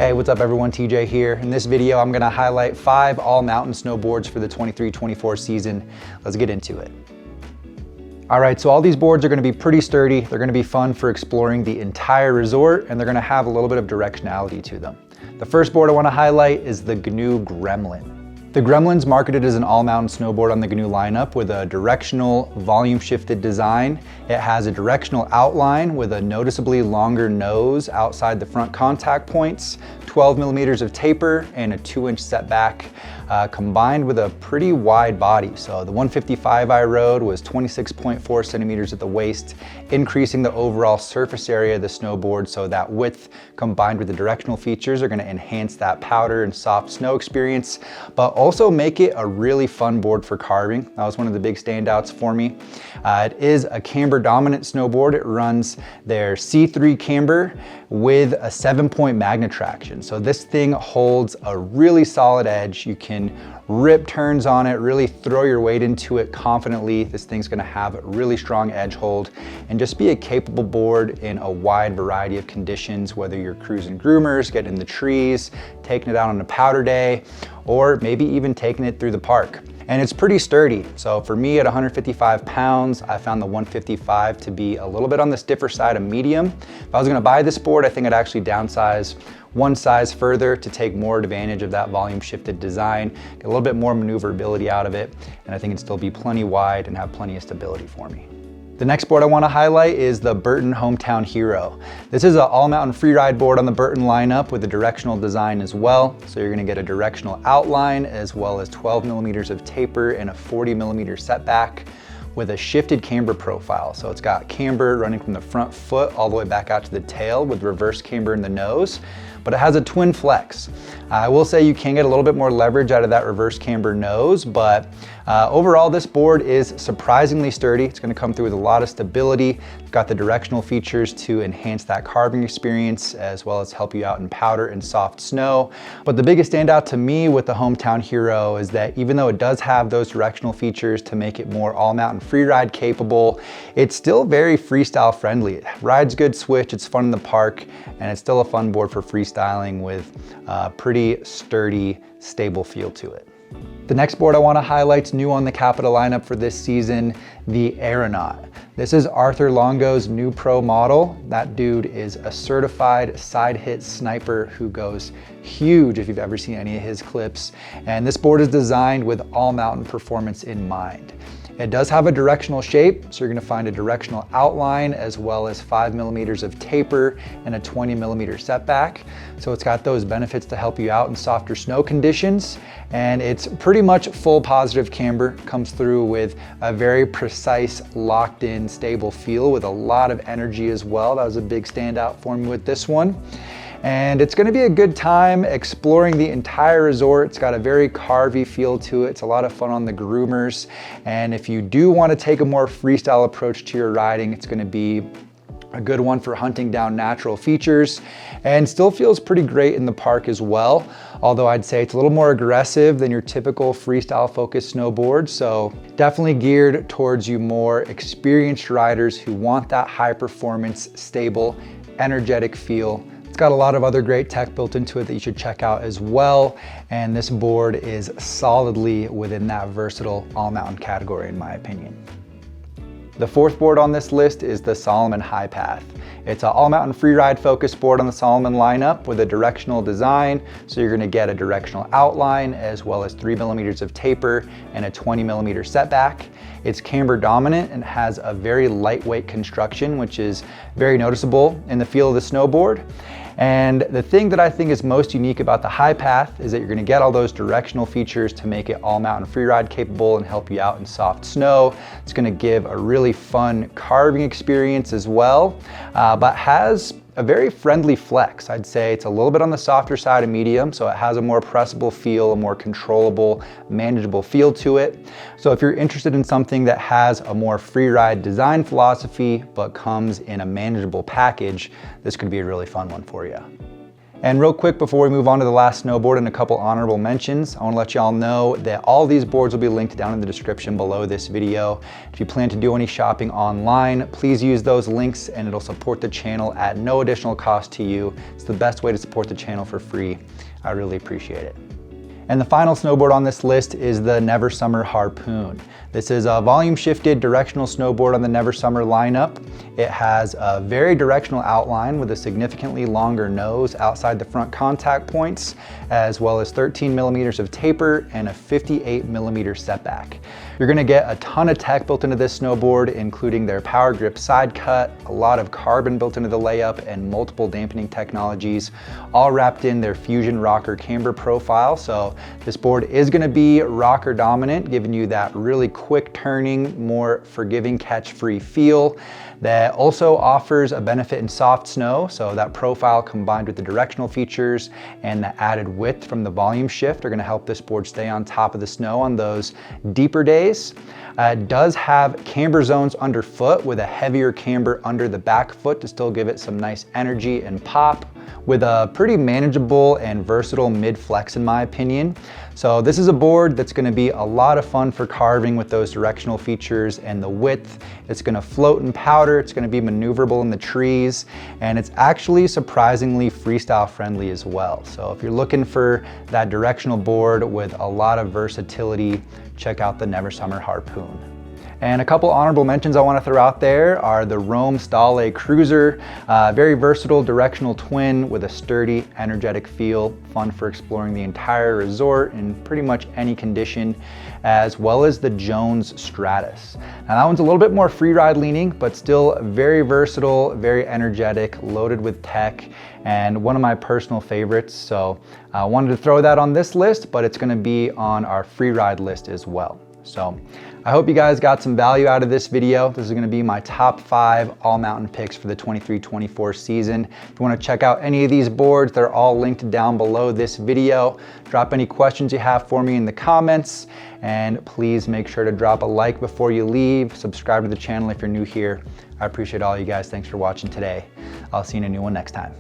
Hey, what's up everyone, TJ here. In this video, I'm gonna highlight 5 all-mountain snowboards for the 23-24 season. Let's get into it. All right, so all these boards are gonna be pretty sturdy. They're gonna be fun for exploring the entire resort, and they're gonna have a little bit of directionality to them. The first board I wanna highlight is the GNU GREMLIN. The GREMLIN's marketed as an all-mountain snowboard on the GNU lineup with a directional, volume-shifted design. It has a directional outline with a noticeably longer nose outside the front contact points, 12 millimeters of taper, and a 2-inch setback, combined with a pretty wide body. So the 155 I rode was 26.4 centimeters at the waist, increasing the overall surface area of the snowboard, so that width combined with the directional features are gonna enhance that powder and soft snow experience, but also make it a really fun board for carving. That was one of the big standouts for me. It is a camber dominant snowboard. It runs their C3 camber with a 7-point magnet traction. So this thing holds a really solid edge. You can rip turns on it, really throw your weight into it confidently. This thing's gonna have a really strong edge hold and just be a capable board in a wide variety of conditions, whether you're cruising groomers, getting in the trees, taking it out on a powder day, or maybe even taking it through the park. And it's pretty sturdy. So for me at 155 pounds, I found the 155 to be a little bit on the stiffer side of medium. If I was gonna buy this board, I think I'd actually downsize one size further to take more advantage of that volume shifted design, get a little bit more maneuverability out of it, and I think it'd still be plenty wide and have plenty of stability for me. The next board I want to highlight is the BURTON Hometown Hero. This is an all-mountain freeride board on the BURTON lineup with a directional design as well. So you're going to get a directional outline as well as 12 millimeters of taper and a 40 millimeter setback with a shifted camber profile. So it's got camber running from the front foot all the way back out to the tail with reverse camber in the nose, but it has a twin flex. I will say you can get a little bit more leverage out of that reverse camber nose, but overall this board is surprisingly sturdy. It's gonna come through with a lot of stability. It's got the directional features to enhance that carving experience as well as help you out in powder and soft snow. But the biggest standout to me with the Hometown Hero is that even though it does have those directional features to make it more all-mountain freeride capable, it's still very freestyle friendly. It rides good switch, it's fun in the park, and it's still a fun board for freestyling with a pretty sturdy, stable feel to it. The next board I want to highlight is new on the CAPITA lineup for this season, the AERONAUT. This is Arthur Longo's new pro model. That dude is a certified side hit sniper who goes huge if you've ever seen any of his clips. And this board is designed with all mountain performance in mind. It does have a directional shape, so you're gonna find a directional outline as well as 5 millimeters of taper and a 20 millimeter setback. So it's got those benefits to help you out in softer snow conditions. And it's pretty much full positive camber, comes through with a very precise, locked in, stable feel with a lot of energy as well. That was a big standout for me with this one. And it's gonna be a good time exploring the entire resort. It's got a very carvy feel to it. It's a lot of fun on the groomers. And if you do wanna take a more freestyle approach to your riding, it's gonna be a good one for hunting down natural features, and still feels pretty great in the park as well. Although I'd say it's a little more aggressive than your typical freestyle focused snowboard. So definitely geared towards you more experienced riders who want that high performance, stable, energetic feel. It's got a lot of other great tech built into it that you should check out as well. And this board is solidly within that versatile all-mountain category in my opinion. The fourth board on this list is the SALOMON HIGHPATH. It's an all-mountain freeride focused board on the SALOMON lineup with a directional design. So you're gonna get a directional outline as well as 3 millimeters of taper and a 20 millimeter setback. It's camber dominant and has a very lightweight construction, which is very noticeable in the feel of the snowboard. And the thing that I think is most unique about the HIGHPATH is that you're gonna get all those directional features to make it all mountain freeride capable and help you out in soft snow. It's gonna give a really fun carving experience as well, but has a very friendly flex. I'd say it's a little bit on the softer side of medium, so it has a more pressable feel, a more controllable, manageable feel to it. So if you're interested in something that has a more freeride design philosophy, but comes in a manageable package, this could be a really fun one for you. And real quick before we move on to the last snowboard and a couple honorable mentions, I want to let y'all know that all these boards will be linked down in the description below this video. If you plan to do any shopping online, please use those links and it'll support the channel at no additional cost to you. It's the best way to support the channel for free. I really appreciate it. And the final snowboard on this list is the Never Summer Harpoon. This is a volume shifted directional snowboard on the Never Summer lineup. It has a very directional outline with a significantly longer nose outside the front contact points, as well as 13 millimeters of taper and a 58 millimeter setback. You're gonna get a ton of tech built into this snowboard, including their power grip side cut, a lot of carbon built into the layup, and multiple dampening technologies, all wrapped in their Fusion rocker camber profile. So this board is gonna be rocker dominant, giving you that really quick turning, more forgiving catch-free feel that also offers a benefit in soft snow. So that profile combined with the directional features and the added width from the volume shift are gonna help this board stay on top of the snow on those deeper days. It does have camber zones underfoot with a heavier camber under the back foot to still give it some nice energy and pop, with a pretty manageable and versatile mid flex in my opinion. So this is a board that's gonna be a lot of fun for carving with those directional features and the width. It's gonna float in powder, it's gonna be maneuverable in the trees, and it's actually surprisingly freestyle friendly as well. So if you're looking for that directional board with a lot of versatility, check out the Never Summer Harpoon. And a couple honorable mentions I want to throw out there are the Rome Stale CREWZER, very versatile directional twin with a sturdy, energetic feel, fun for exploring the entire resort in pretty much any condition, as well as the Jones STRATOS. Now that one's a little bit more freeride leaning, but still very versatile, very energetic, loaded with tech, and one of my personal favorites. So I wanted to throw that on this list, but it's going to be on our freeride list as well. So I hope you guys got some value out of this video. This is gonna be my top 5 all mountain picks for the 23-24 season. If you wanna check out any of these boards, they're all linked down below this video. Drop any questions you have for me in the comments, and please make sure to drop a like before you leave. Subscribe to the channel if you're new here. I appreciate all you guys. Thanks for watching today. I'll see you in a new one next time.